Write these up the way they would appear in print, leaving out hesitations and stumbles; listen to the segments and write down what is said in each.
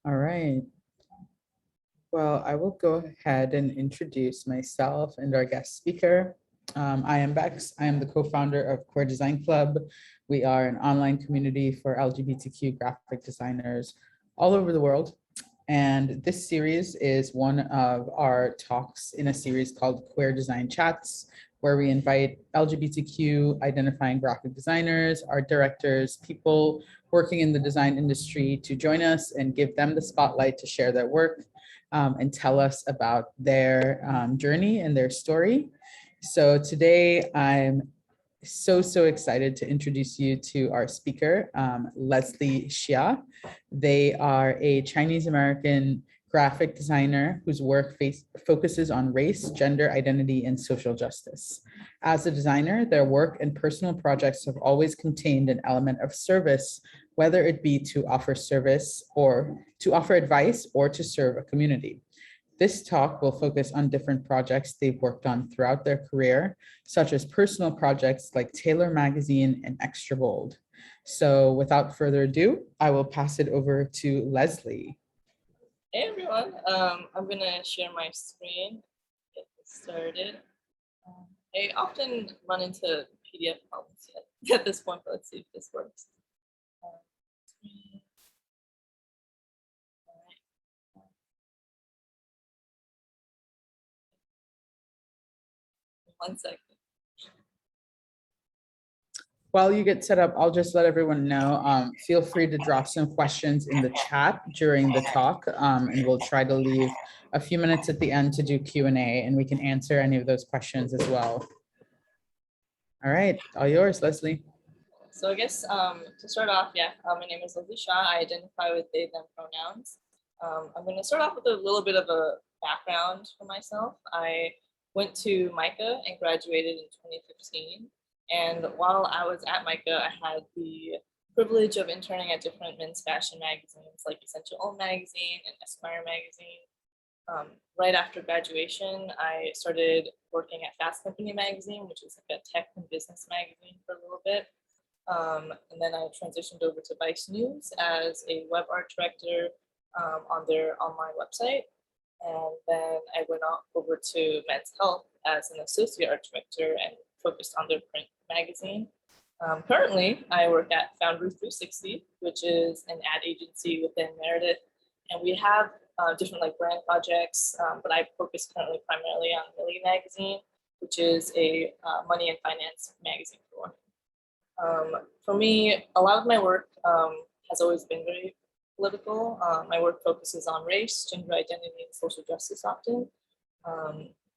All right. Well, I will go ahead and introduce myself and our guest speaker. I am Bex. I am the co-founder of Queer Design Club. We are an online community for LGBTQ graphic designers all over the world. And this series is one of our talks in a series called Queer Design Chats, where we invite LGBTQ identifying graphic designers, art directors, people working in the design industry to join us and give them the spotlight to share their work and tell us about their journey and their story. So today I'm so excited to introduce you to our speaker, Leslie Xia. They are a Chinese American graphic designer whose work focuses on race, gender identity, and social justice. As a designer, their work and personal projects have always contained an element of service, whether it be to offer service or to offer advice or to serve a community. This talk will focus on different projects they've worked on throughout their career, such as personal projects like Taylor Magazine and Extra Bold. So without further ado, I will pass it over to Leslie. Hey everyone, I'm gonna share my screen, get this started. I often run into PDF problems at this point, but let's see if this works. One second. While you get set up, I'll just let everyone know, feel free to drop some questions in the chat during the talk, and we'll try to leave a few minutes at the end to do Q&A, and we can answer any of those questions as well. All right, all yours, Leslie. So I guess to start off, my name is Leslie Xia. I identify with they, them pronouns. I'm going to start off with a little bit of a background for myself. I went to MICA and graduated in 2015. And while I was at MICA, I had the privilege of interning at different men's fashion magazines like Essential Own Magazine and Esquire Magazine. Right after graduation, I started working at Fast Company Magazine, which is like a tech and business magazine for a little bit. And then I transitioned over to Vice News as a web art director on their online website. And then I went over to Men's Health as an associate art director and focused on their print magazine. Currently, I work at Foundry 360, which is an ad agency within Meredith. And we have different like brand projects, but I focus currently primarily on Millie Magazine, which is a money and finance magazine for women. For me, a lot of my work has always been very political. My work focuses on race, gender identity, and social justice often.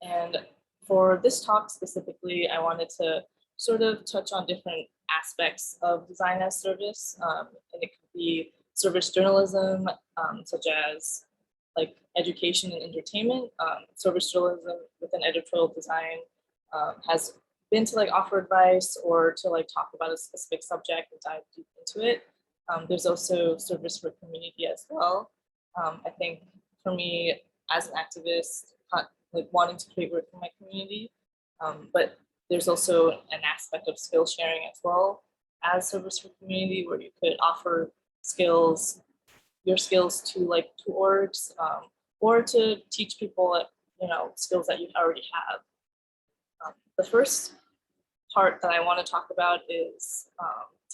And for this talk specifically, I wanted to sort of touch on different aspects of design as service. And it could be service journalism, such as like education and entertainment. Service journalism within editorial design has been to like offer advice or to like talk about a specific subject and dive deep into it. There's also service for community as well. I think for me as an activist, like wanting to create work for my community, but there's also an aspect of skill sharing as well as service for community, where you could offer skills, your skills to like to orgs, or to teach people, skills that you already have. The first part that I want to talk about is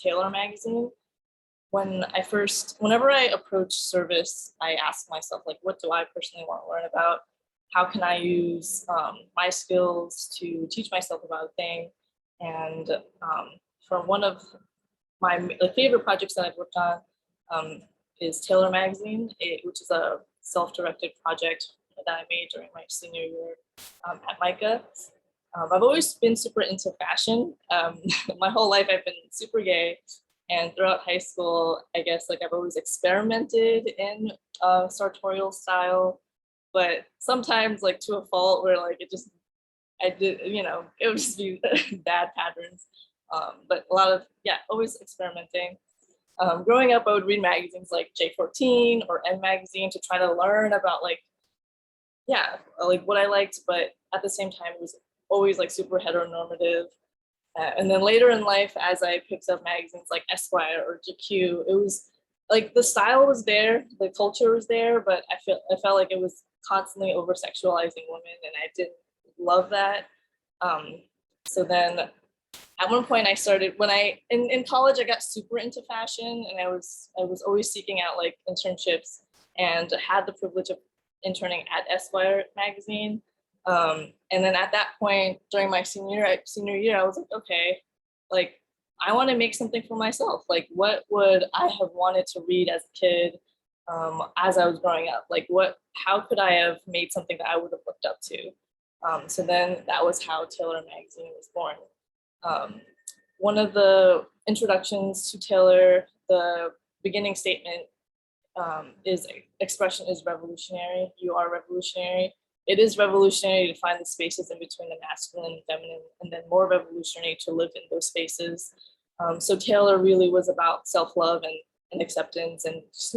Taylor Magazine. Whenever I approach service, I ask myself, like, what do I personally want to learn about? How can I use my skills to teach myself about a thing? And from one of my favorite projects that I've worked on is Taylor Magazine, which is a self-directed project that I made during my senior year at MICA. I've always been super into fashion. My whole life I've been super gay. And throughout high school, I guess like I've always experimented in sartorial style, but sometimes like to a fault where like it would just be bad patterns. But a lot of, always experimenting. Growing up, I would read magazines like J14 or M Magazine to try to learn about like what I liked, but at the same time, it was always like super heteronormative. And then later in life, as I picked up magazines like Esquire or GQ, it was like the style was there, the culture was there, but I felt like it was constantly over sexualizing women, and I didn't love that. Um, so then at one point I started when in college I got super into fashion, and I was always seeking out like internships, and had the privilege of interning at Esquire magazine. And then at that point during my senior year, I was like, okay, like I want to make something for myself. Like what would I have wanted to read as a kid, as I was growing up? Like how could I have made something that I would have looked up to? So then that was how Taylor magazine was born. Um, One of the introductions to Taylor, the beginning statement, is expression is revolutionary. You are revolutionary. It is revolutionary to find the spaces in between the masculine and feminine, and then more revolutionary to live in those spaces. So Taylor really was about self-love and acceptance, and just,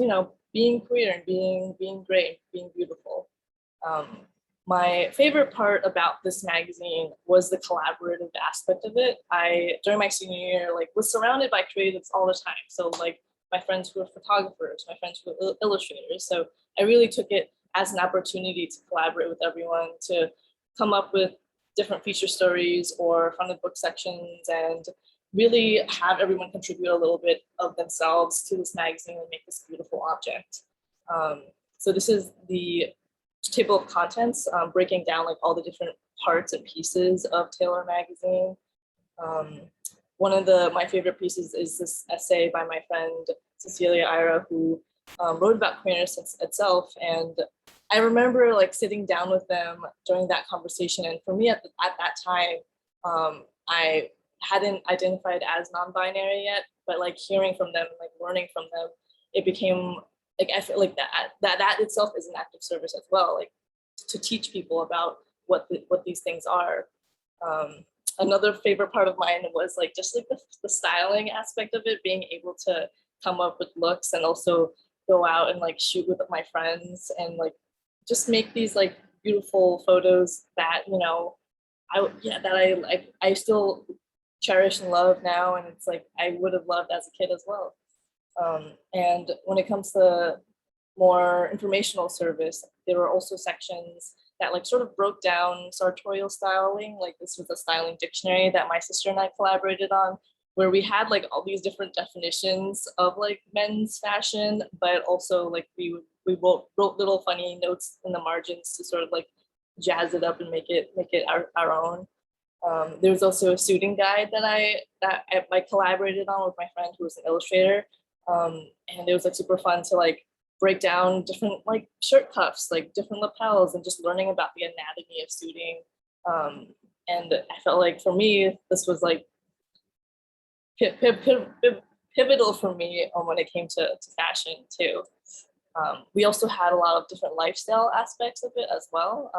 being queer and being great, being beautiful. Um, my favorite part about this magazine was the collaborative aspect of it. I, during my senior year, like was surrounded by creatives all the time. So like my friends who were photographers, my friends who were illustrators. So I really took it as an opportunity to collaborate with everyone, to come up with different feature stories or front of book sections, and really have everyone contribute a little bit of themselves to this magazine and make this beautiful object. So this is the table of contents, breaking down like all the different parts and pieces of Taylor magazine. One of my favorite pieces is this essay by my friend Cecilia Ira, who wrote about queerness itself. And I remember like sitting down with them during that conversation. And for me at that time, I hadn't identified as non-binary yet, but like hearing from them, like learning from them, it became like, I feel like that itself is an act of service as well, like to teach people about what these things are. Another favorite part of mine was like just like the styling aspect of it, being able to come up with looks and also go out and like shoot with my friends and like just make these like beautiful photos that I still cherish and love now, and it's like I would have loved as a kid as well. And when it comes to more informational service, there were also sections that like sort of broke down sartorial styling. Like this was a styling dictionary that my sister and I collaborated on, where we had like all these different definitions of like men's fashion, but also like we wrote little funny notes in the margins to sort of like jazz it up and make it our own. There was also a suiting guide that I collaborated on with my friend who was an illustrator. And it was like super fun to like break down different like shirt cuffs, like different lapels, and just learning about the anatomy of suiting. And I felt like for me, this was like pivotal for me when it came to fashion too. We also had a lot of different lifestyle aspects of it as well.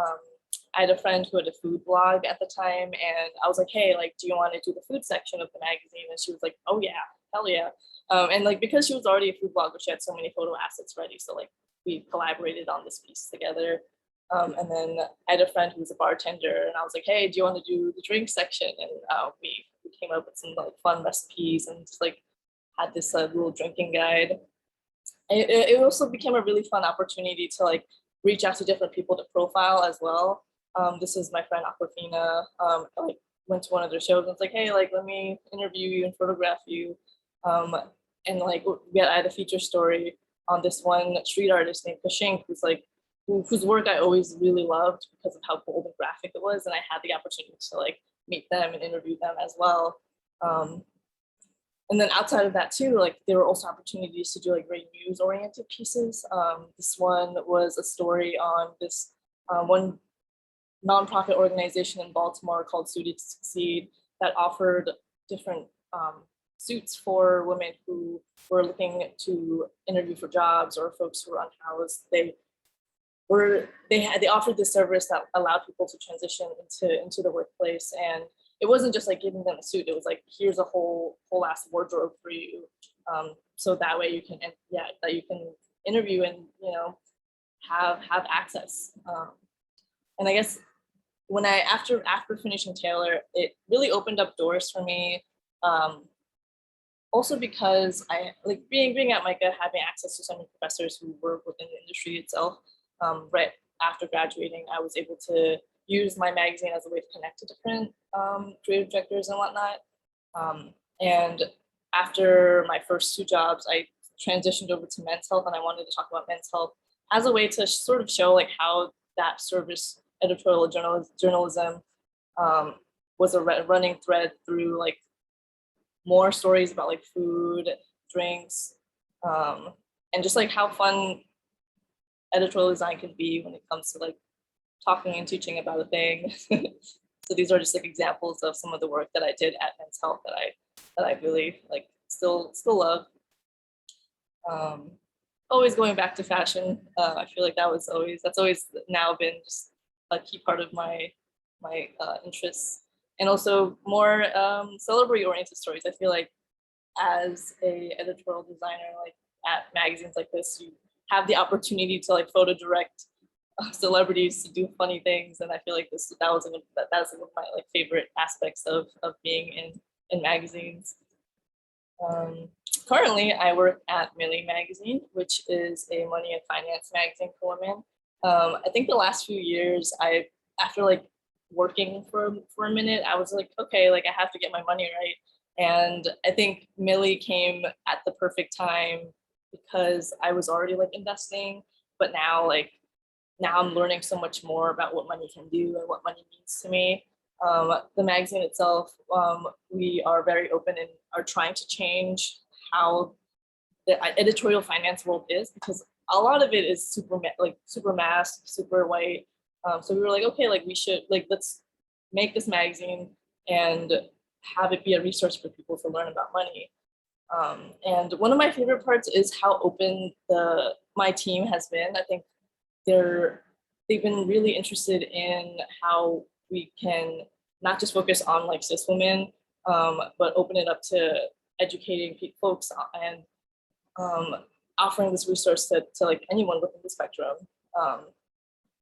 I had a friend who had a food blog at the time, and I was like, hey, like, do you want to do the food section of the magazine? And she was like, oh yeah, hell yeah. And like, because she was already a food blogger, she had so many photo assets ready. So like we collaborated on this piece together. And then I had a friend who was a bartender, and I was like, hey, do you want to do the drink section? And we came up with some like fun recipes and just like had this little drinking guide. It also became a really fun opportunity to like reach out to different people to profile as well. This is my friend Aquafina. I like went to one of their shows and it's like, hey, like let me interview you and photograph you. And like I had a feature story on this one street artist named Kashink, whose work I always really loved because of how bold and graphic it was, and I had the opportunity to like meet them and interview them as well. And then outside of that too, like there were also opportunities to do like very news oriented pieces. This one was a story on this one nonprofit organization in Baltimore called Suited to Succeed that offered different suits for women who were looking to interview for jobs or folks who were unhoused. They offered this service that allowed people to transition into the workplace, and it wasn't just like giving them a suit. It was like, here's a whole ass wardrobe for you, so that way you can interview and have access. And I guess when after finishing Taylor, it really opened up doors for me also because I like being at Micah, having access to so many professors who work within the industry itself. Right after graduating, I was able to use my magazine as a way to connect to different creative directors and whatnot. And after my first two jobs, I transitioned over to men's health, and I wanted to talk about men's health as a way to sort of show like how that service editorial journalism was a running thread through like more stories about like food, drinks, and just like how fun editorial design can be when it comes to like talking and teaching about a thing. So these are just like examples of some of the work that I did at Men's Health that I really like still love. Always going back to fashion. I feel like that's always now been just a key part of my interests, and also more celebrity oriented stories. I feel like as a editorial designer, like at magazines like this, you have the opportunity to like photo direct celebrities to do funny things, and I feel like that's one of my like favorite aspects of being in magazines. Currently, I work at Millie Magazine, which is a money and finance magazine for women. I think the last few years, after like working for a minute, I was like, okay, like I have to get my money right. And I think Millie came at the perfect time because I was already like investing, but now I'm learning so much more about what money can do and what money means to me. The magazine itself, we are very open and are trying to change how the editorial finance world is, because a lot of it is super mass, super white. So we were like, okay, like we should let's make this magazine and have it be a resource for people to learn about money. And one of my favorite parts is how open my team has been. I think they've been really interested in how we can not just focus on like cis women, but open it up to educating folks and offering this resource to like anyone within the spectrum.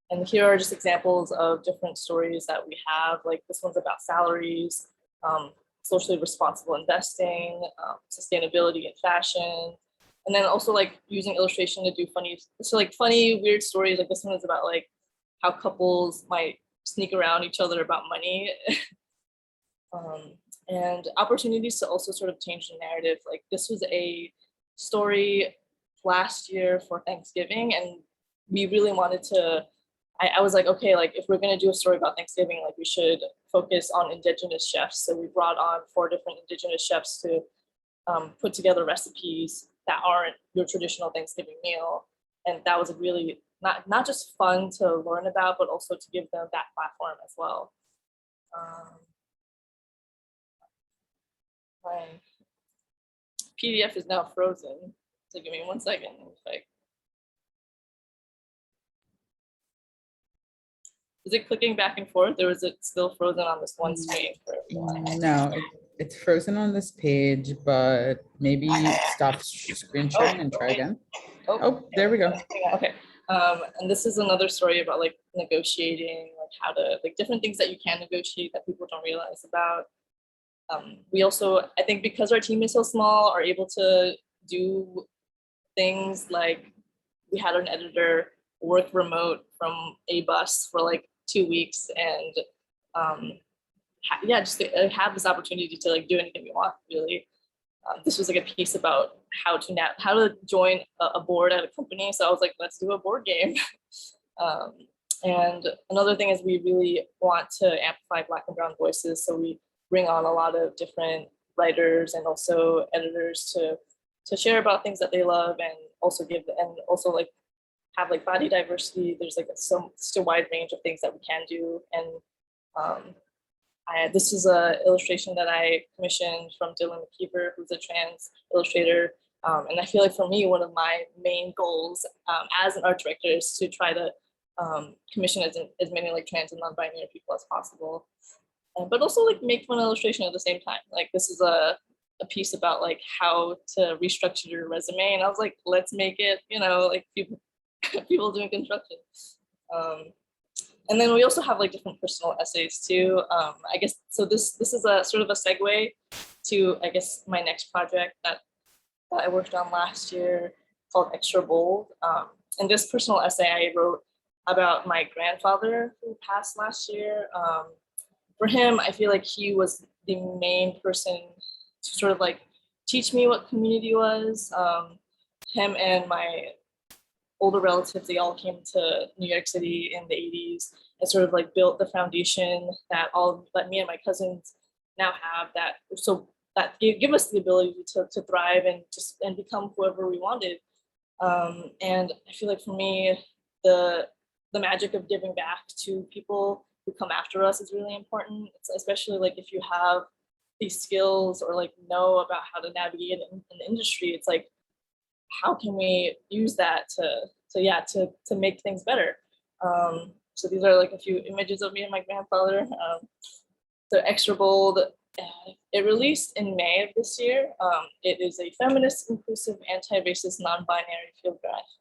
And here are just examples of different stories that we have. Like this one's about salaries, socially responsible investing, sustainability in fashion, and then also like using illustration to do funny, weird stories. Like this one is about like how couples might sneak around each other about money. And opportunities to also sort of change the narrative. Like this was a story last year for Thanksgiving, and we really wanted to, I was like, okay, like if we're gonna do a story about Thanksgiving, like we should focus on Indigenous chefs. So we brought on 4 different Indigenous chefs to put together recipes that aren't your traditional Thanksgiving meal. And that was really not just fun to learn about, but also to give them that platform as well. My PDF is now frozen. So give me 1 second. Is it clicking back and forth, or is it still frozen on this one screen for everyone? No, it's frozen on this page, but maybe stop screen sharing and try again. Oh, there we go. Okay. And this is another story about like negotiating, like how to, like different things that you can negotiate that people don't realize about. We also, I think because our team is so small, are able to do things like we had an editor work remote from a bus for like 2 weeks, and just have this opportunity to like do anything we want, really. This was like a piece about how to join a board at a company. So I was like, let's do a board game. And another thing is we really want to amplify Black and Brown voices. So we bring on a lot of different writers and also editors to share about things that they love, and also like have like body diversity. There's like such a wide range of things that we can do. And this is an illustration that I commissioned from Dylan McKeever, who's a trans illustrator. And I feel like for me, one of my main goals as an art director is to try to commission as many like trans and non-binary people as possible. But also like make fun illustration at the same time. Like this is a piece about like how to restructure your resume. And I was like, let's make it, like people doing construction. And then we also have like different personal essays too. I guess, so this is a sort of a segue to, I guess, my next project that I worked on last year called Extra Bold. In this personal essay, I wrote about my grandfather who passed last year. For him, I feel like he was the main person to sort of like teach me what community was. Him and my older relatives, they all came to New York City in the 80s and sort of like built the foundation that me and my cousins now have, that so that give us the ability to thrive and become whoever we wanted. And I feel like for me, the magic of giving back to people who come after us is really important. It's especially like if you have these skills or like know about how to navigate in the industry, it's like, how can we use that to make things better? So these are like a few images of me and my grandfather. The Extra Bold, it released in May of this year. It is a feminist, inclusive, anti-racist, non-binary field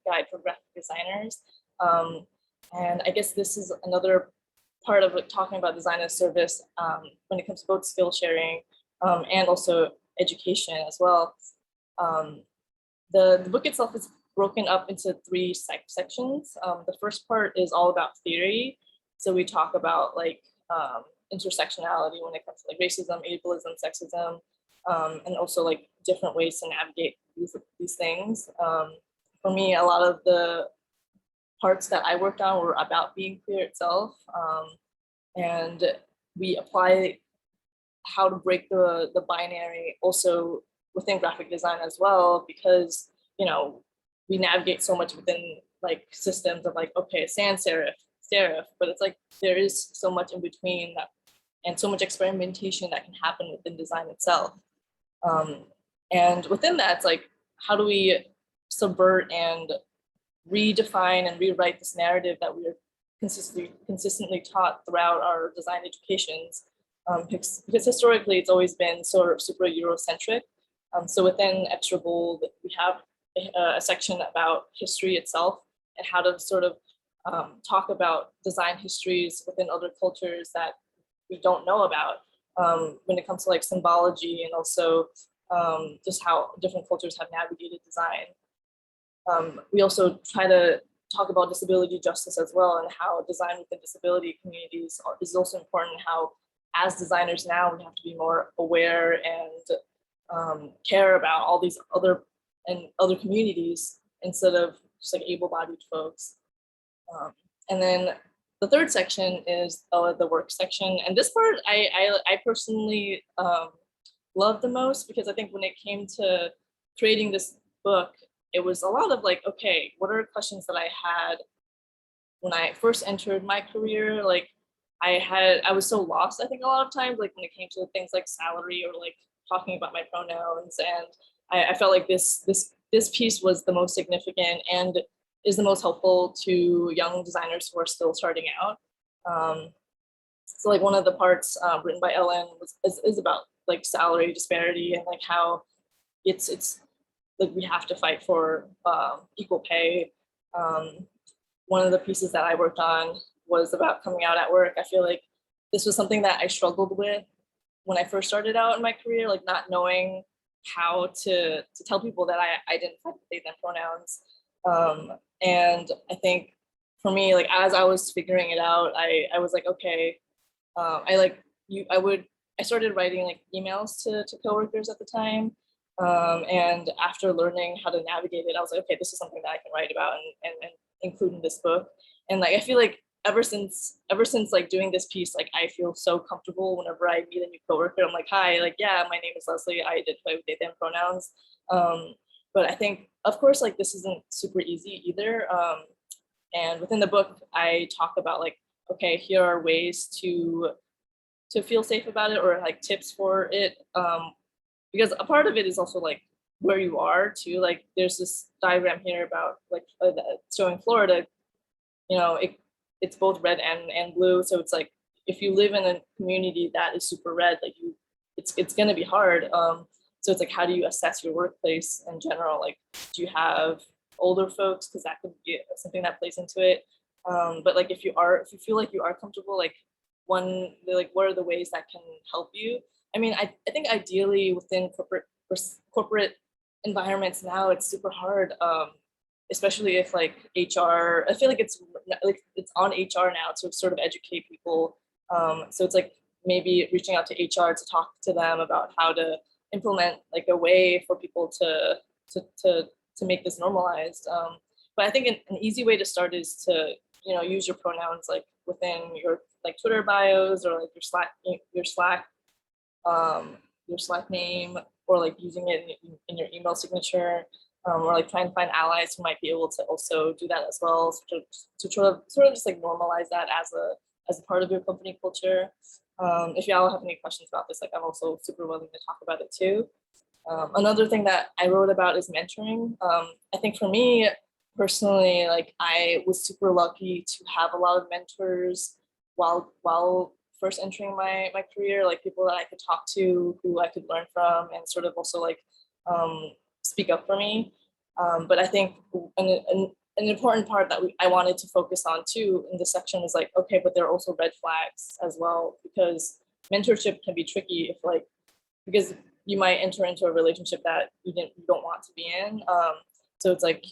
guide for graphic designers. And I guess this is another part of talking about design as service when it comes to both skill sharing and also education as well. The book itself is broken up into three sections. The first part is all about theory. So we talk about like intersectionality when it comes to like racism, ableism, sexism, and also like different ways to navigate these things. For me, a lot of the parts that I worked on were about being queer itself. And we apply how to break the binary also within graphic design as well, because, you know, we navigate so much within like systems of like, okay, sans serif, but it's like there is so much in between that, and so much experimentation that can happen within design itself. And within that, it's like, how do we subvert and redefine and rewrite this narrative that we are consistently taught throughout our design educations? Because historically, it's always been sort of super Eurocentric. So within Extra Bold, we have a section about history itself and how to sort of talk about design histories within other cultures that we don't know about when it comes to like symbology, and also just how different cultures have navigated design. We also try to talk about disability justice as well, and how design within disability communities is also important. How as designers now, we have to be more aware and care about all these other communities instead of just like able-bodied folks. And then the third section is the work section, and this part I personally love the most, because I think when it came to creating this book, it was a lot of like, okay, what are questions that I had when I first entered my career? Like I was so lost, I think, a lot of times, like when it came to things like salary or like talking about my pronouns. And I felt like this piece was the most significant and is the most helpful to young designers who are still starting out. So like one of the parts written by Ellen is about like salary disparity and like how it's like we have to fight for equal pay. One of the pieces that I worked on was about coming out at work. I feel like this was something that I struggled with when I first started out in my career, like not knowing how to tell people that I identify with they them pronouns. And I think for me, like as I was figuring it out, I was like, okay, I started writing like emails to coworkers at the time. And after learning how to navigate it, I was like, okay, this is something that I can write about and include in this book. And like I feel like ever since like doing this piece, like I feel so comfortable whenever I meet a new coworker. I'm like, hi, like, yeah, my name is Leslie. I identify with they them pronouns. But I think, of course, like this isn't super easy either. And within the book, I talk about like, okay, here are ways to feel safe about it, or like tips for it. Because a part of it is also like where you are too. Like there's this diagram here about like showing Florida, you know, it's both red and blue. So it's like, if you live in a community that is super red, like it's gonna be hard. So it's like, how do you assess your workplace in general? Like, do you have older folks? Because that could be something that plays into it. But like, if you feel like you are comfortable, like what are the ways that can help you? I mean, I think ideally within corporate environments now, it's super hard, especially if like HR. I feel like it's on HR now to sort of educate people. So it's like maybe reaching out to HR to talk to them about how to implement like a way for people to make this normalized. But I think an easy way to start is to use your pronouns like within your like Twitter bios or like um, your Slack name, or like using it in your email signature, or like trying to find allies who might be able to also do that as well, to sort of just like normalize that as a part of your company culture. If y'all have any questions about this, like I'm also super willing to talk about it too. Another thing that I wrote about is mentoring. I think for me personally, like I was super lucky to have a lot of mentors while first entering my career, like people that I could talk to, who I could learn from, and sort of also like speak up for me. But I think an important part that I wanted to focus on too in this section is like, okay, but there are also red flags as well, because mentorship can be tricky if like, because you might enter into a relationship that you don't want to be in. So it's like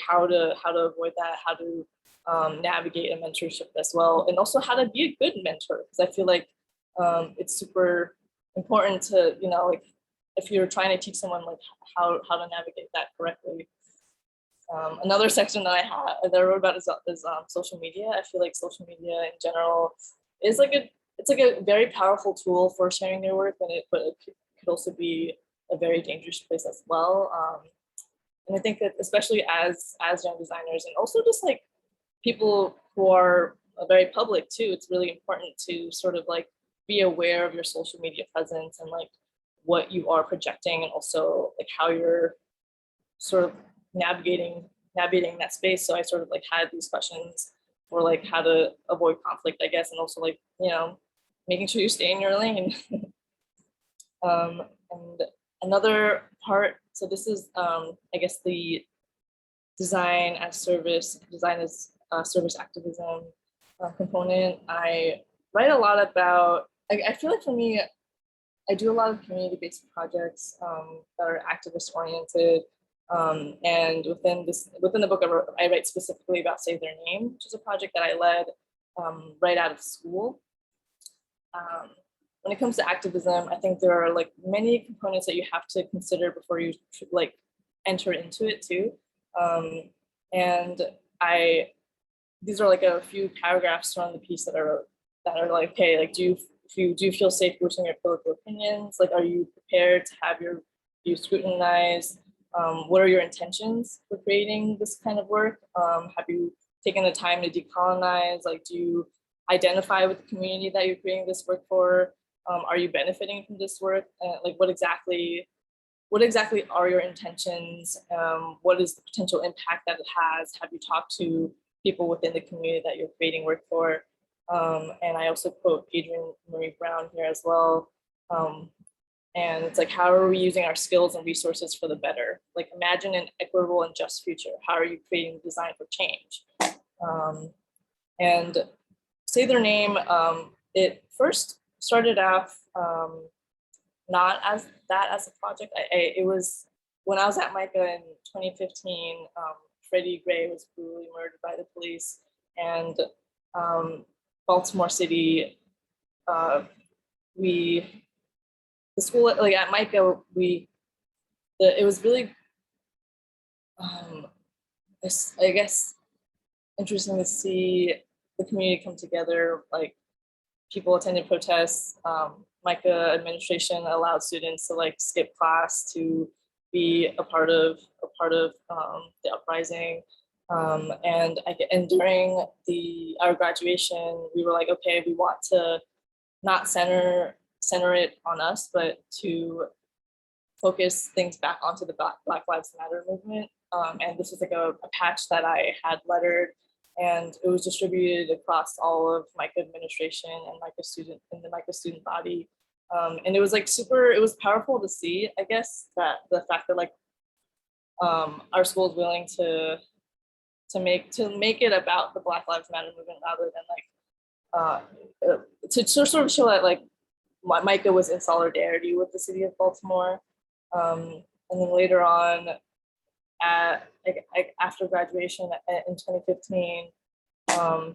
how to avoid that, how to navigate a mentorship as well, and also how to be a good mentor, because I feel like it's super important to like if you're trying to teach someone like how to navigate that correctly. Another section that I wrote about is social media. I feel like social media in general is like it's like a very powerful tool for sharing your work, but it could also be a very dangerous place as well. And I think that especially as young designers, and also just like people who are very public too, it's really important to sort of like be aware of your social media presence and like what you are projecting, and also like how you're sort of navigating that space. So I sort of like had these questions for like how to avoid conflict, I guess, and also like making sure you stay in your lane. And another part, so this is I guess the design as service activism component. I write a lot about, I feel like for me, I do a lot of community-based projects that are activist oriented. And within the book, I write specifically about Say Their Name, which is a project that I led right out of school. When it comes to activism, I think there are like many components that you have to consider before you like enter into it too. And these are like a few paragraphs from the piece that are like, okay, like do you feel safe voicing your political opinions? Like, are you prepared to have your views scrutinized? What are your intentions for creating this kind of work? Have you taken the time to decolonize? Like, do you identify with the community that you're creating this work for? Are you benefiting from this work? Like, what exactly are your intentions? What is the potential impact that it has? Have you talked to people within the community that you're creating work for? And I also quote Adrienne Marie Brown here as well. And it's like, how are we using our skills and resources for the better? Like, imagine an equitable and just future. How are you creating design for change? And Say Their Name, it first started off not as a project. It was when I was at MICA in 2015, Freddie Gray was brutally murdered by the police, and Baltimore City, the school, like at MICA, it was really, I guess, interesting to see the community come together. Like, people attended protests. MICA administration allowed students to like skip class to be a part of the uprising. And during our graduation, we were like, okay, we want to not center it on us, but to focus things back onto the Black Lives Matter movement. And this was like a patch that I had lettered, and it was distributed across all of MICA administration and the MICA student body. And it was like it was powerful to see, I guess, that the fact that like our school is willing to make it about the Black Lives Matter movement rather than like to sort of show that like Micah was in solidarity with the city of Baltimore. And then later on, after graduation in 2015,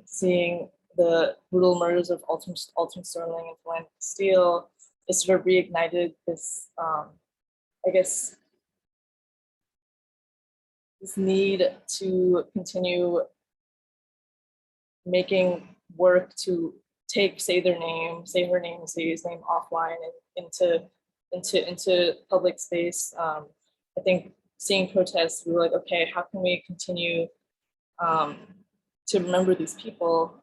seeing the brutal murders of Alton Sterling and Philando Castile, it sort of reignited this, I guess, this need to continue making work to say her name, say his name offline and into public space. I think seeing protests, we were like, okay, how can we continue to remember these people?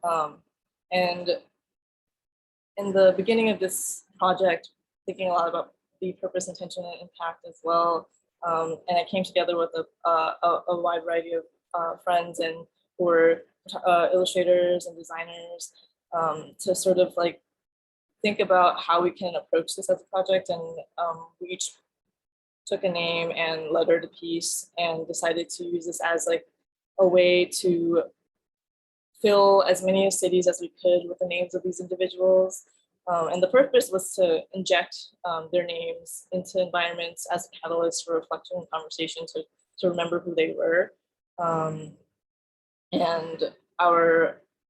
And in the beginning of this project, thinking a lot about the purpose, intention, and impact as well. And I came together with a wide variety of friends and who were illustrators and designers to sort of like think about how we can approach this as a project. And we each took a name and lettered a piece and decided to use this as like a way to fill as many cities as we could with the names of these individuals. And the purpose was to inject their names into environments as a catalyst for reflection and conversation to remember who they were. And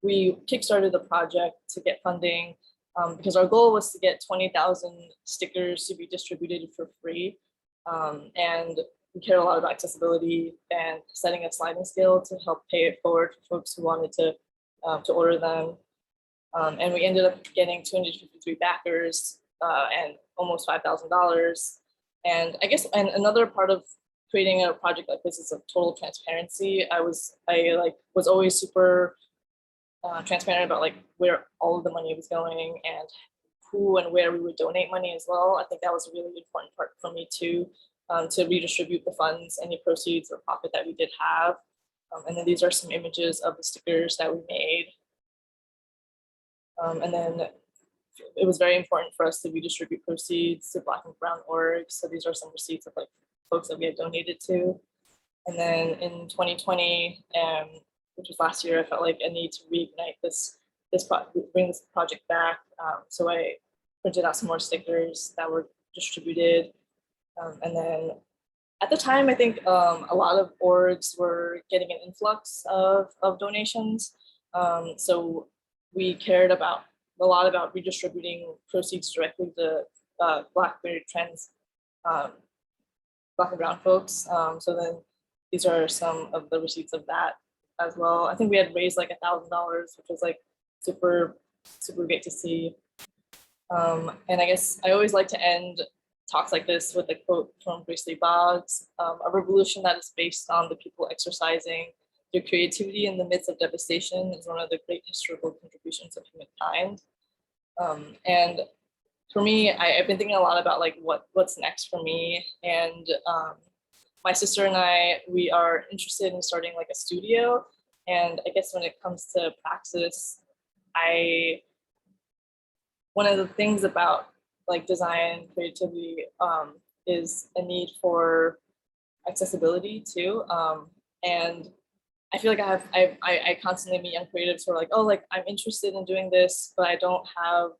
we kickstarted the project to get funding because our goal was to get 20,000 stickers to be distributed for free. And we care a lot about accessibility and setting a sliding scale to help pay it forward for folks who wanted to order them. And we ended up getting 253 backers and almost $5,000. And I guess, and another part of creating a project like this is a total transparency. I was always super transparent about like where all of the money was going and who and where we would donate money as well. I think that was a really important part for me too, to redistribute the funds, any proceeds or profit that we did have. And then these are some images of the stickers that we made. And then it was very important for us to redistribute proceeds to Black and Brown orgs. So these are some receipts of like folks that we had donated to. And then in 2020, which was last year, I felt like a need to reignite bring this project back. So I printed out some more stickers that were distributed. And then at the time, I think a lot of orgs were getting an influx of donations. So we cared a lot about redistributing proceeds directly to Black, married, trans, Black and Brown folks. So then these are some of the receipts of that as well. I think we had raised like $1,000, which was like super, super great to see. And I guess I always like to end talks like this with a quote from Bruce Lee Boggs: "A revolution that is based on the people exercising their creativity in the midst of devastation is one of the great historical contributions of humankind." And for me, I've been thinking a lot about like what's next for me. And my sister and I, we are interested in starting like a studio. And I guess when it comes to praxis, one of the things about like design creativity is a need for accessibility too. And I feel like I constantly meet young creatives who are like, oh, like I'm interested in doing this, but I don't have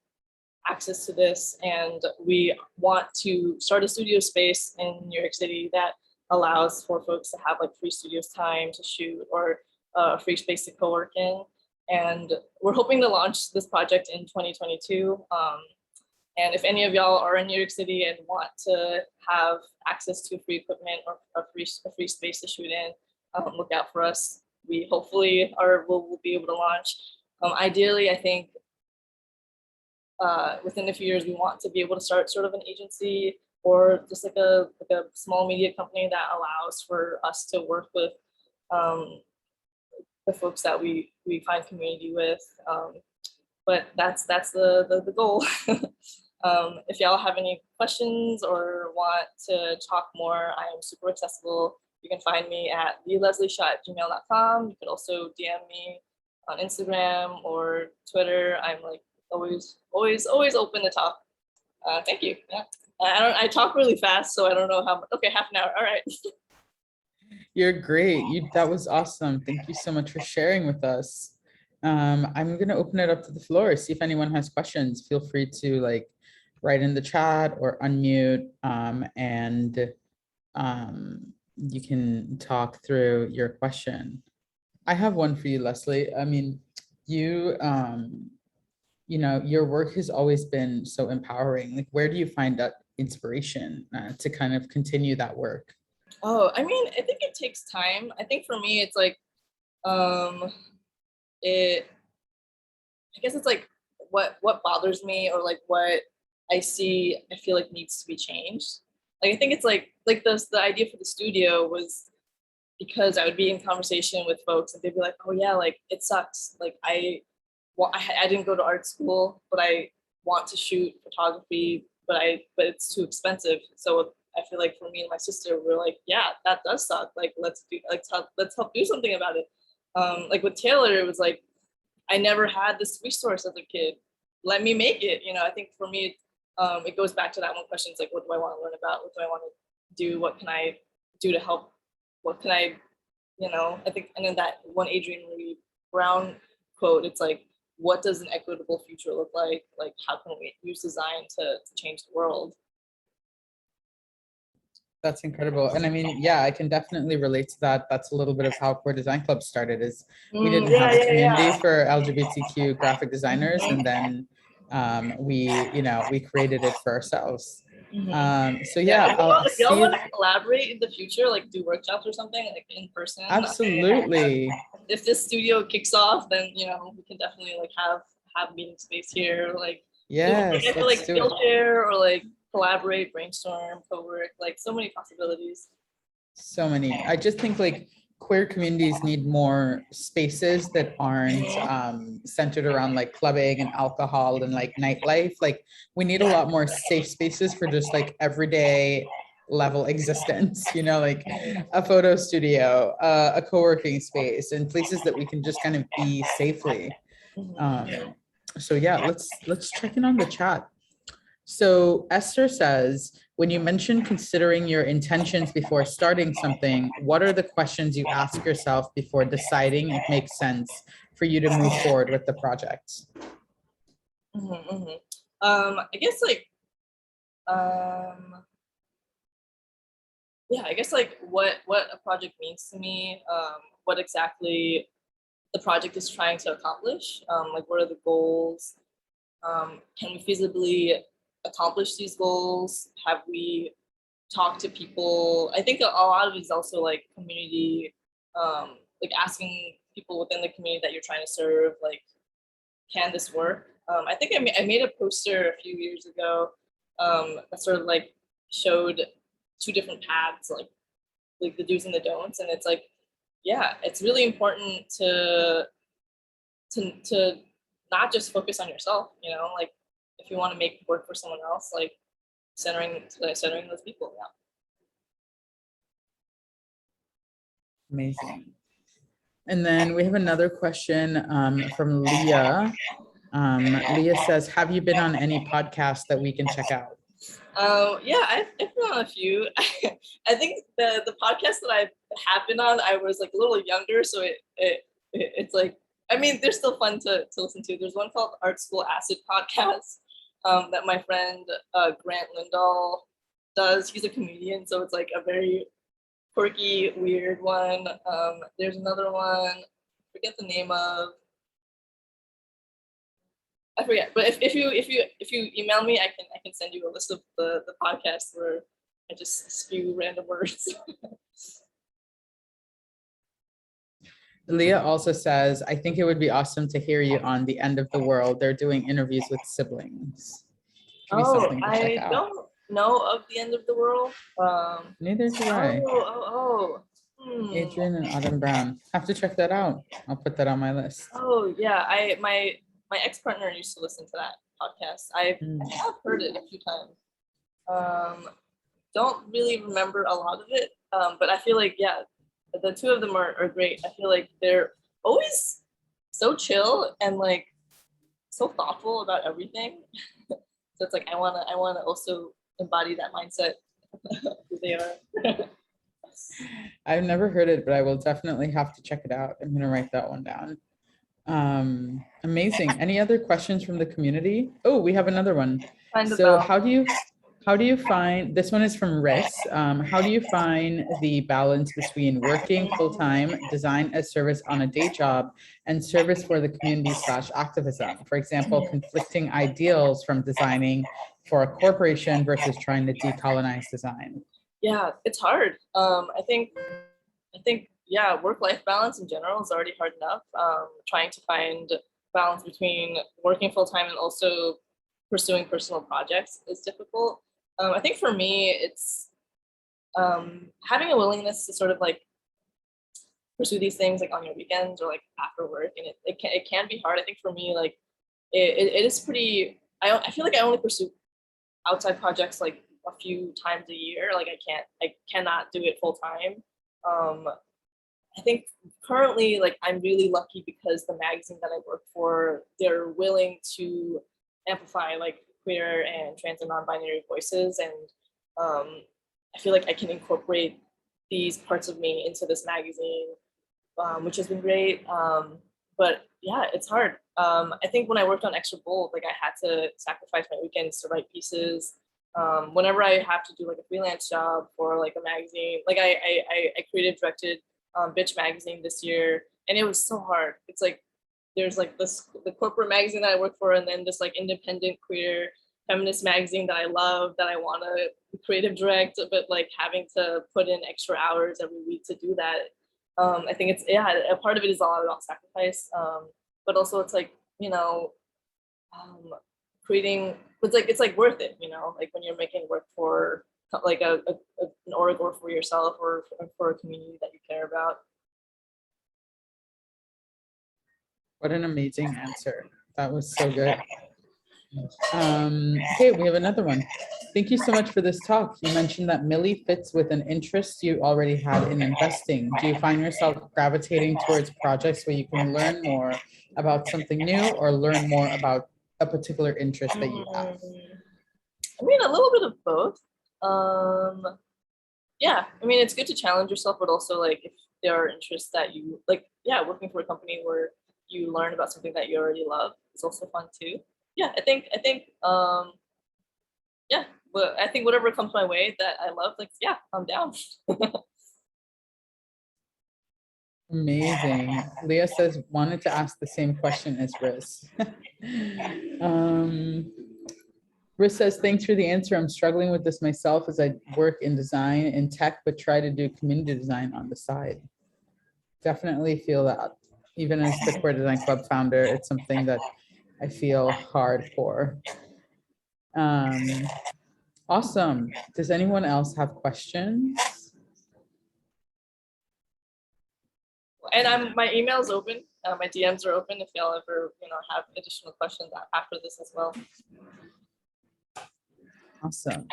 access to this. And we want to start a studio space in New York City that allows for folks to have like free studios time to shoot or a free space to co-work in. And we're hoping to launch this project in 2022. And if any of y'all are in New York City and want to have access to free equipment or a free space to shoot in, look out for us. We hopefully we'll be able to launch. Ideally, I think within a few years, we want to be able to start sort of an agency or just like a small media company that allows for us to work with the folks that we find community with. But that's the goal. If y'all have any questions or want to talk more, I am super accessible. You can find me at theleslieXia@gmail.com. You can also DM me on Instagram or Twitter. I'm like always open to talk. Thank you. Yeah. I talk really fast, so I don't know how. Okay, half an hour. All right. You're great. That was awesome. Thank you so much for sharing with us. I'm going to open it up to the floor, see if anyone has questions. Feel free to like write in the chat or unmute, and you can talk through your question. I have one for you, Leslie. I mean, you, your work has always been so empowering. Like, where do you find that inspiration to kind of continue that work? Oh, I mean, I think it takes time. I think for me, it's like, it, I guess it's like what bothers me, or like what I see, I feel like needs to be changed. Like, I think it's like the idea for the studio was because I would be in conversation with folks and they'd be like, oh yeah, like it sucks. Like I didn't go to art school, but I want to shoot photography, but it's too expensive. So I feel like for me and my sister, we're like, yeah, that does suck. Like let's help do something about it. Like with Taylor, it was like I never had this resource as a kid. Let me make it. I think for me, it goes back to that one question. It's like, what do I want to learn about? What do I want to do? What can I do to help? What can I, I think, and then that one Adrienne Marie Brown quote, it's like, what does an equitable future look like? Like, how can we use design to change the world? That's incredible. And I mean, yeah, I can definitely relate to that. That's a little bit of how Core Design Club started, is we didn't have a community for LGBTQ graphic designers. And then we created it for ourselves. So yeah, if y'all want to collaborate in the future, like do workshops or something like in person. Absolutely. If this studio kicks off, then we can definitely like have meeting space here. Like yes, I feel like Skillshare or like collaborate, brainstorm, co-work, like so many possibilities. So many. I just think like queer communities need more spaces that aren't centered around like clubbing and alcohol and like nightlife. Like we need a lot more safe spaces for just like everyday level existence, like a photo studio, a co-working space, and places that we can just kind of be safely. So yeah, let's check in on the chat. So Esther says, when you mention considering your intentions before starting something, what are the questions you ask yourself before deciding it makes sense for you to move forward with the project? I guess like, yeah, I guess like what a project means to me, what exactly the project is trying to accomplish, like what are the goals, can we feasibly accomplish these goals, have we talked to people. I think a lot of it is also like community, like asking people within the community that you're trying to serve, like, can this work? I think I made a poster a few years ago that sort of like showed two different paths, like the do's and the don'ts, and it's like, yeah, it's really important to not just focus on yourself, like if you want to make work for someone else, like centering those people. Yeah. Amazing. And then we have another question from Leah. Leah says, have you been on any podcasts that we can check out? Yeah, I've been on a few. I think the podcast that I have been on, I was like a little younger, so it's like, I mean, they're still fun to listen to. There's one called Art School Acid Podcast that my friend Grant Lindahl does. He's a comedian, so it's like a very quirky, weird one. There's another one, I forget the name of. I forget, but if you email me, I can send you a list of the podcasts where I just spew random words. Leah also says, I think it would be awesome to hear you on The End of the World. They're doing interviews with siblings. I don't know of The End of the World. Neither do I. Adrienne and Autumn Brown. Have to check that out. I'll put that on my list. Oh yeah, my ex-partner used to listen to that podcast. I have heard it a few times. Don't really remember a lot of it, but I feel like, yeah, the two of them are great. I feel like they're always so chill and like so thoughtful about everything. So it's like I wanna also embody that mindset. Who they are. I've never heard it, but I will definitely have to check it out. I'm gonna write that one down. Amazing. Any other questions from the community? Oh, we have another one. Find the So balance. how do you find, this one is from Riss. How do you find the balance between working full-time, design as service on a day job, and service for the community slash activism? For example, conflicting ideals from designing for a corporation versus trying to decolonize design. Yeah, it's hard. I think, yeah, work-life balance in general is already hard enough. Trying to find balance between working full-time and also pursuing personal projects is difficult. I think for me, it's having a willingness to sort of like pursue these things like on your weekends or like after work, and it can be hard. I think for me, like it is pretty. I feel like I only pursue outside projects like a few times a year. Like I cannot do it full time. I think currently, like I'm really lucky because the magazine that I work for, they're willing to amplify like queer and trans and non-binary voices, and I feel like I can incorporate these parts of me into this magazine, which has been great. But yeah, it's hard. I think when I worked on Extra Bold, like I had to sacrifice my weekends to write pieces. Whenever I have to do like a freelance job for like a magazine, like I creative directed Bitch magazine this year, and it was so hard. It's like there's like the corporate magazine that I work for, and then this like independent queer feminist magazine that I love, that I want to creative direct, but like having to put in extra hours every week to do that. I think it's, yeah, a part of it is a lot about sacrifice, but also it's like, um, creating, it's like worth it, like when you're making work for like an org or for yourself or for a community that you care about. What an amazing answer. That was so good. Okay, we have another one. Thank you so much for this talk. You mentioned that Millie fits with an interest you already had in investing. Do you find yourself gravitating towards projects where you can learn more about something new or learn more about a particular interest that you have? I mean, a little bit of both. Yeah, I mean, it's good to challenge yourself, but also like if there are interests that you like, yeah, working for a company where you learn about something that you already love is also fun too. Yeah, I think, yeah, but I think whatever comes my way that I love, like, yeah, I'm down. Amazing. Leah says, wanted to ask the same question as Riz. Riz says, thanks for the answer. I'm struggling with this myself as I work in design and tech, but try to do community design on the side. Definitely feel that. Even as the Queer Design Club founder, it's something that I feel hard for. Awesome. Does anyone else have questions? And my email's open. My DMs are open if y'all ever, have additional questions after this as well. Awesome.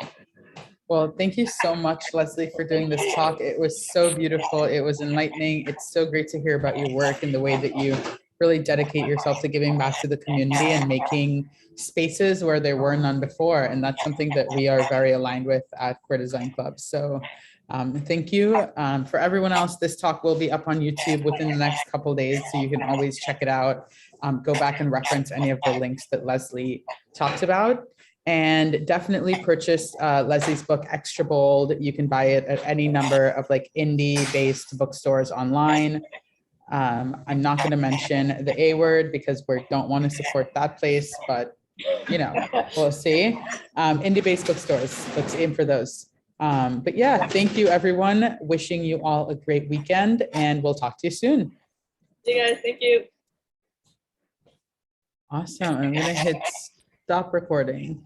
Well, thank you so much, Leslie, for doing this talk. It was so beautiful. It was enlightening. It's so great to hear about your work and the way that you really dedicate yourself to giving back to the community and making spaces where there were none before. And that's something that we are very aligned with at Queer Design Club. So thank you. For everyone else, this talk will be up on YouTube within the next couple of days, so you can always check it out. Go back and reference any of the links that Leslie talked about. And definitely purchase Leslie's book, Extra Bold. You can buy it at any number of like indie-based bookstores online. I'm not going to mention the A word because we don't want to support that place, but we'll see. Indie-based bookstores, let's aim for those. But yeah, thank you everyone. Wishing you all a great weekend, and we'll talk to you soon. See you guys, thank you. Awesome. I'm going to hit stop recording.